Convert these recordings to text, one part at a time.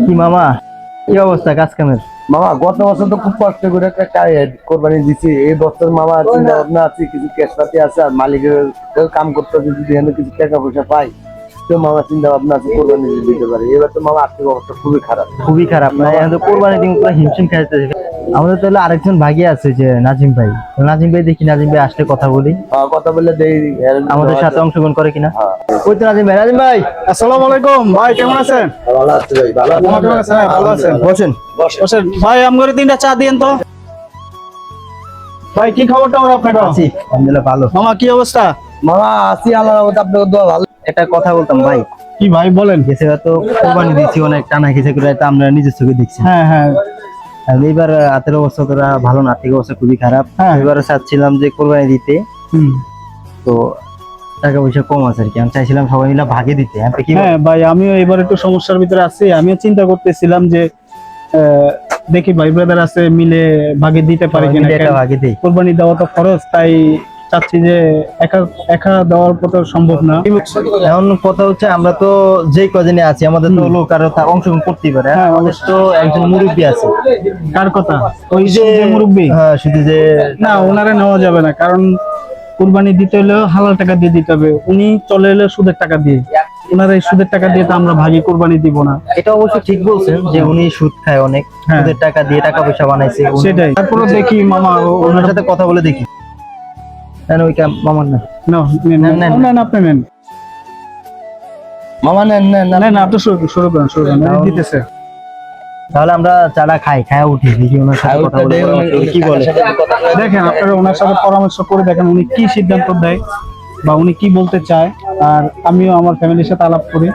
কি মামা, কি অবস্থা কাজ কামের? মামা গত বছর তো খুব কষ্ট করে একটা কোরবানি দিছি। এই বছর মামা চিন্তা ভাবনা আছে, কিছু ক্যাশ পাতি আছে, আর মালিকের কাম করতে যদি কিছু টাকা পয়সা পাই তো মামা চিন্তা ভাবনা আছে কোরবানি দিতে পারে। এবার তো মামা আর্থিক অবস্থা খুবই খারাপ। খুবই খারাপ না? এখন তো কোরবানি দিন পুরো হিমশিম খাইতেছে। আমাদের তো আরেকজন ভাগি আছে যে নাজিম ভাই। নাজিম ভাই দেখি, নাজিম ভাই আসলে কথা বলি, কথা বললে দেই আমাদের সাথে অংশগ্রহণ করে কিনা। ওই তো নাজিম ভাই। নাজিম ভাই আসসালামু আলাইকুম ভাই, কেমন আছেন? ভালো আছে ভাই, ভালো আছে। ভালো আছেন? বসেন। বসেন ভাই, আমগরে তিনটা চা দিয়েন তো। ভাই কি খবর টবর আপনার? আছি আলহামদুলিল্লাহ ভালো। মামা কি অবস্থা? মামা আছি আল্লাহর রহমতে, আপনার দোয়া ভালো। একটা কথা বলতাম ভাই, কি ভাই বলেন। গেছে তো কোরবানি দিচ্ছি অনেক টানা খেছে করে, তো আমরা নিজের চোখে দেখছি। হ্যাঁ হ্যাঁ, আর এবার হাতের অবস্থা তোরা ভালো না, আর্থিক অবস্থা খুবই খারাপ। হ্যাঁ। এবারে চাচ্ছিলাম যে কোরবানি দিতে, তো টাকা পয়সা কম আছে আর কি। আমি চাইছিলাম সবাই মিলে ভাগে দিতে। কি হ্যাঁ ভাই, আমিও এবার একটু সমস্যার ভিতরে আছি। আমিও চিন্তা করতেছিলাম যে দেখি ভাই ব্রাদার আছে মিলে ভাগে দিতে পারি কিনা। একটা ভাগে দিই, কোরবানি দেওয়া তো খরচ, তাই চাচ্ছি যে একা একা দেওয়ার পথে সম্ভব না। এখন কথা হচ্ছে আমরা তো যে কদিনে আছি, আমাদের তো লোক আরো অংশগ্রহণ করতেই পারে। হ্যাঁ, আমাদের তো একজন মুরব্বী আছে। কার কথা? ওই যে মুরব্বী? হ্যাঁ, শুধু যে না, ওনারে নেওয়া যাবে না, কারণ কুরবানি দিতে হলেও হালাল টাকা দিয়ে দিতে হবে। উনি চলে এলে সুদের টাকা দিয়ে, ওনার এই সুদের টাকা দিয়ে তো আমরা ভাগি কুরবানি দিব না। এটা অবশ্য ঠিক বলছেন যে উনি সুদ খায় অনেক, হ্যাঁ। সুদের টাকা দিয়ে টাকা পয়সা বানাইছে উনি। সেটাই। তারপরে দেখি মামা ওনার সাথে কথা বলে দেখি। ওই মামার না, নেন, আপনি নেন। মামা নেন নেন নেন, আপনি শুরু করেন। দিতেছে। তাহলে আমরা চাটা খায়া উঠি, দেখি ওনার সাথে কথা বলে কি বলে। দেখেন, আপনারা ওনার সাথে পরামর্শ করে দেখেন উনি কি সিদ্ধান্ত দেয় বা উনি কি বলতে চায়। আর আমিও আমার ফ্যামিলির সাথে আলাপ করি,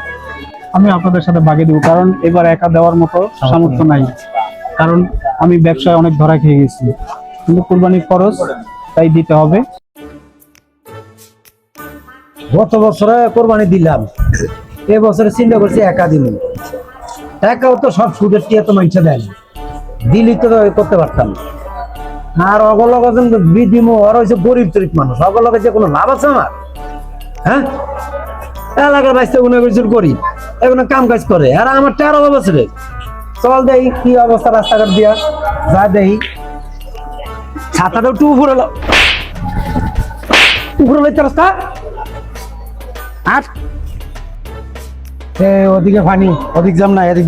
আমিও আপনাদের সাথে ভাগে দিব। কারণ এবার একা দেওয়ার মতো সামর্থ্য নাই, কারণ আমি ব্যবসায় অনেক ধরা খেয়ে গেছি। কিন্তু কুরবানির খরচ তাই দিতে হবে। গত বছরে কোরবানি দিলাম, এবছরে চিন্তা করছি একা দিন। একাও তো সব সুদের টিয়া তো মানুষে দেয় না, দিলি তো করতে পারতাম। আর অগলগে বিধিমো আর হয়েছে গরিব তরিব মানুষ, অগলগে যে কোনো লাভ আছে আমার? হ্যাঁ, এলাকার বাইশে গুনে কিছু করি, এগুলো কাম কাজ করে। আর আমার 13 বছরে চল দেই কি অবস্থা রাস্তাঘাট দিয়া যা দেই। ছাতাটা একটু উপরে লইতে রাস্তা আর ওদিকে পানি, ওদিক যাম না, এদিক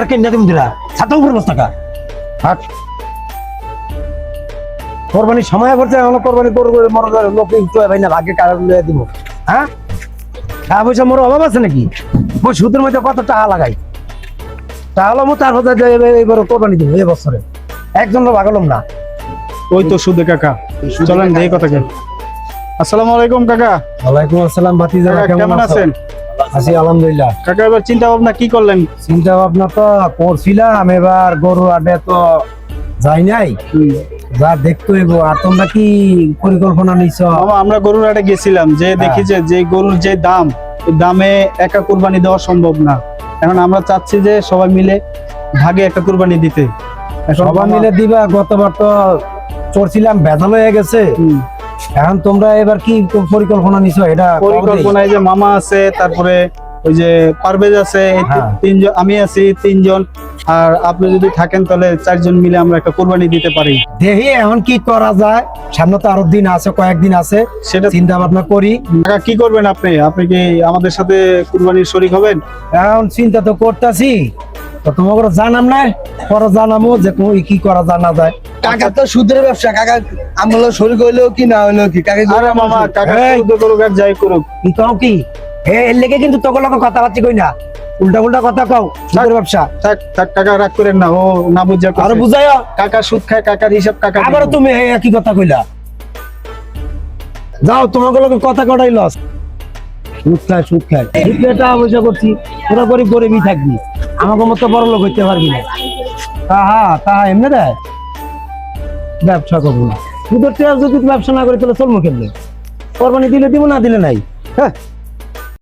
কেন তুমি দিলা ছাতা উপরে বস টাকা হাট। কোরবানির সময় করছে, আমরা কোরবানি করবো, লোক ভাই না ভাগ্যে কারণ দিব। হ্যাঁ, টাকা পয়সা মোর অভাব আছে নাকি? ওই সুদের মধ্যে কত টাকা লাগাই, তাহলে মো তার এবার কোরবানি দিব এবছরে। একজন ভাগলাম না। ওই তো সুদে কাকা, চলেন এই কথাকে। আসসালামু আলাইকুম কাকা। ওয়ালাইকুম আসসালাম ভাতিজা, কেমন আছেন? আছি আলহামদুলিল্লাহ। কাকা এবার চিন্তা ভাবনা কি করলেন? চিন্তা ভাবনা তো করছিলাম, এবার গরু আডে তো যাই নাই, যা দেখতে হইব। আর তোমরা কি পরিকল্পনা নিছো? আমরা গরুর হাটে গেছিলাম, যে দেখি যে গরুর যে দাম, এই দামে একা কুরবানি দেওয়া সম্ভব না। এখন আমরা চাচ্ছি যে সবাই মিলে ভাগে একটা কুরবানি দিতে। সবাই মিলে দিবা? গতবার তো চড়ছিলাম, ভেজাল হয়ে গেছে। এখন তোমরা এবার কি পরিকল্পনা নিছো? এটা পরিকল্পনায় যে মামা আছে, তারপরে ওই যে পারভেজ আছে, তিনজন, আমি আছি, তিনজন। আর আপনি যদি থাকেন তাহলে 4 জন মিলে আমরা একটা কুরবানি দিতে পারি। দেখি এখন কি করা যায়, সামনে তো আরো দিন আছে, কয়েকদিন আছে, সেটা চিন্তা ভাবনা করি। কাকা কি করবেন আপনি? আপনি কি আমাদের সাথে কুরবানির শরীক হবেন? এখন চিন্তা তো করতেছি, তো তোমাকে জানাম না, পরে জানামো যে কি করা জানা যায়। কাকা তো সুদের ব্যবসা, কাকা আমরা শরীর হইলেও কি না হইলেও কি কাকা। আরে মামা, কাকা সুদ করুক আর যাই করুক, কি কও কি? এর লেগে কিন্তু তোকে লোক কথাবার্তা কই না, উল্টা কথা কও। সুদের ব্যবসা থাক থাক কাকা, রাগ করেন না, ও না বুঝা আর বুঝাইও। কাকা সুদ খায়, কাকার হিসাব কাকা। আবার তুমি একই কথা কইলা। যাও, তোমাকে লোক কথা কটাই লস। সুদ খায় এটা অবশ্য করছি, তোরা গরিবই থাকবি, আমাকে মতো বড় লোক হইতে পারবি না। তাহা এমনি দেয় ব্যবসা করবো না। সুদের টাকা যদি ব্যবসা না করি তাহলে চলবো কেমনে? কোরবানি দিলে দিব, না দিলে নাই। হ্যাঁ।